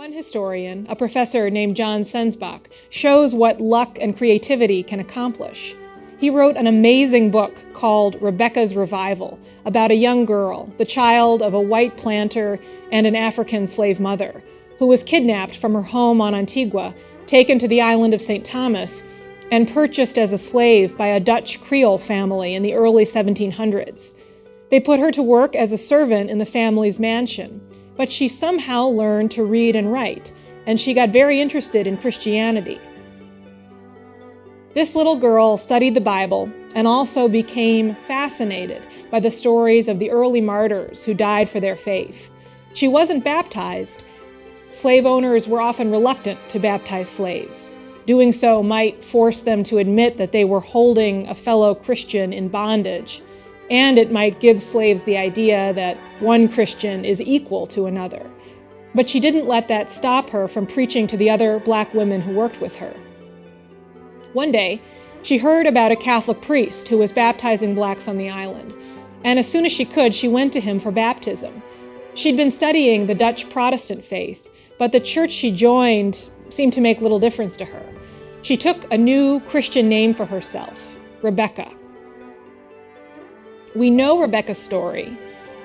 One historian, a professor named John Sensbach, shows what luck and creativity can accomplish. He wrote an amazing book called Rebecca's Revival about a young girl, the child of a white planter and an African slave mother, who was kidnapped from her home on Antigua, taken to the island of St. Thomas, and purchased as a slave by a Dutch Creole family in the early 1700s. They put her to work as a servant in the family's mansion, but she somehow learned to read and write, and she got very interested in Christianity. This little girl studied the Bible and also became fascinated by the stories of the early martyrs who died for their faith. She wasn't baptized. Slave owners were often reluctant to baptize slaves. Doing so might force them to admit that they were holding a fellow Christian in bondage, and it might give slaves the idea that one Christian is equal to another. But she didn't let that stop her from preaching to the other black women who worked with her. One day, she heard about a Catholic priest who was baptizing blacks on the island, and as soon as she could, she went to him for baptism. She'd been studying the Dutch Protestant faith, but the church she joined seemed to make little difference to her. She took a new Christian name for herself, Rebecca. We know Rebecca's story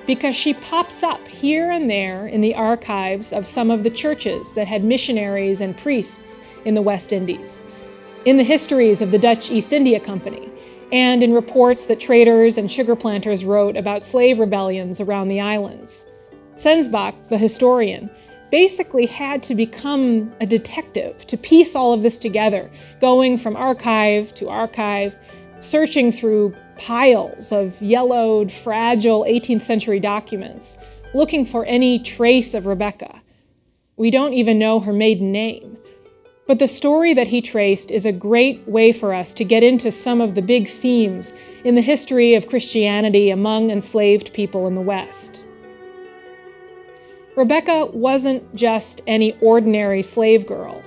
because she pops up here and there in the archives of some of the churches that had missionaries and priests in the West Indies, in the histories of the Dutch East India Company, and in reports that traders and sugar planters wrote about slave rebellions around the islands. Sensbach, the historian, basically had to become a detective to piece all of this together, going from archive to archive, searching through piles of yellowed, fragile 18th century documents, looking for any trace of Rebecca. We don't even know her maiden name. But the story that he traced is a great way for us to get into some of the big themes in the history of Christianity among enslaved people in the West. Rebecca wasn't just any ordinary slave girl.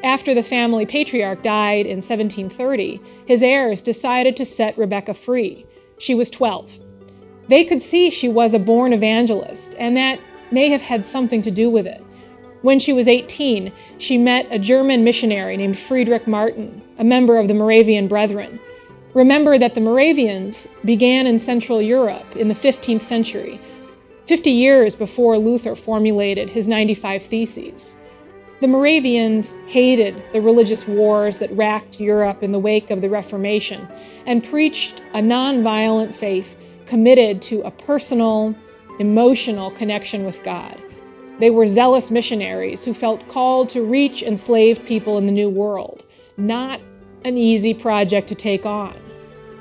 After the family patriarch died in 1730, his heirs decided to set Rebecca free. She was 12. They could see she was a born evangelist, and that may have had something to do with it. When she was 18, she met a German missionary named Friedrich Martin, a member of the Moravian Brethren. Remember that the Moravians began in Central Europe in the 15th century, 50 years before Luther formulated his 95 Theses. The Moravians hated the religious wars that racked Europe in the wake of the Reformation and preached a nonviolent faith committed to a personal, emotional connection with God. They were zealous missionaries who felt called to reach enslaved people in the New World, not an easy project to take on.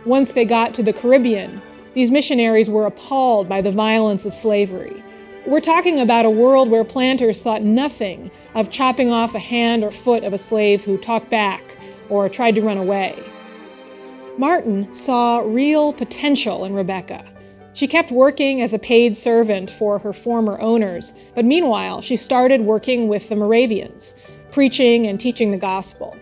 Once they got to the Caribbean, these missionaries were appalled by the violence of slavery. We're talking about a world where planters thought nothing of chopping off a hand or foot of a slave who talked back or tried to run away. Martin saw real potential in Rebecca. She kept working as a paid servant for her former owners, but meanwhile, she started working with the Moravians, preaching and teaching the gospel.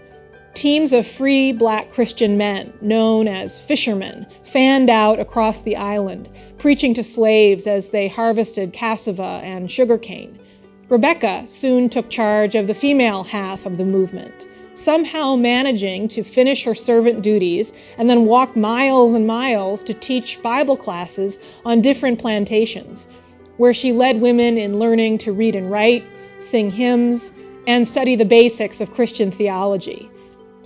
Teams of free black Christian men, known as fishermen, fanned out across the island, preaching to slaves as they harvested cassava and sugarcane. Rebecca soon took charge of the female half of the movement, somehow managing to finish her servant duties and then walk miles and miles to teach Bible classes on different plantations, where she led women in learning to read and write, sing hymns, and study the basics of Christian theology.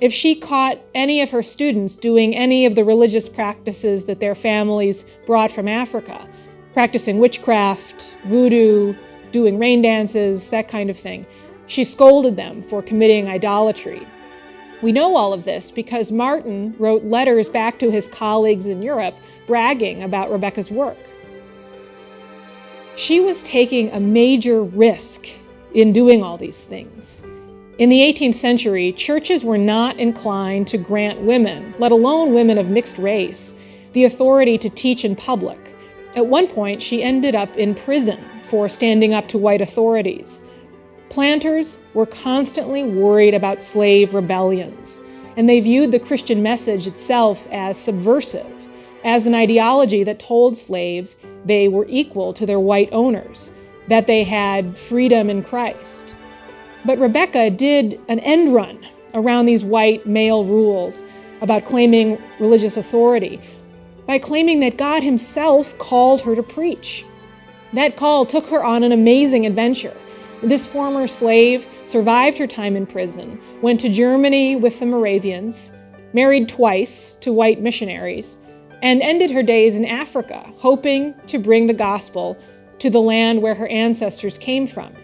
If she caught any of her students doing any of the religious practices that their families brought from Africa, practicing witchcraft, voodoo, doing rain dances, that kind of thing, she scolded them for committing idolatry. We know all of this because Martin wrote letters back to his colleagues in Europe bragging about Rebecca's work. She was taking a major risk in doing all these things. In the 18th century, churches were not inclined to grant women, let alone women of mixed race, the authority to teach in public. At one point, she ended up in prison for standing up to white authorities. Planters were constantly worried about slave rebellions, and they viewed the Christian message itself as subversive, as an ideology that told slaves they were equal to their white owners, that they had freedom in Christ. But Rebecca did an end run around these white male rules about claiming religious authority by claiming that God himself called her to preach. That call took her on an amazing adventure. This former slave survived her time in prison, went to Germany with the Moravians, married twice to white missionaries, and ended her days in Africa, hoping to bring the gospel to the land where her ancestors came from.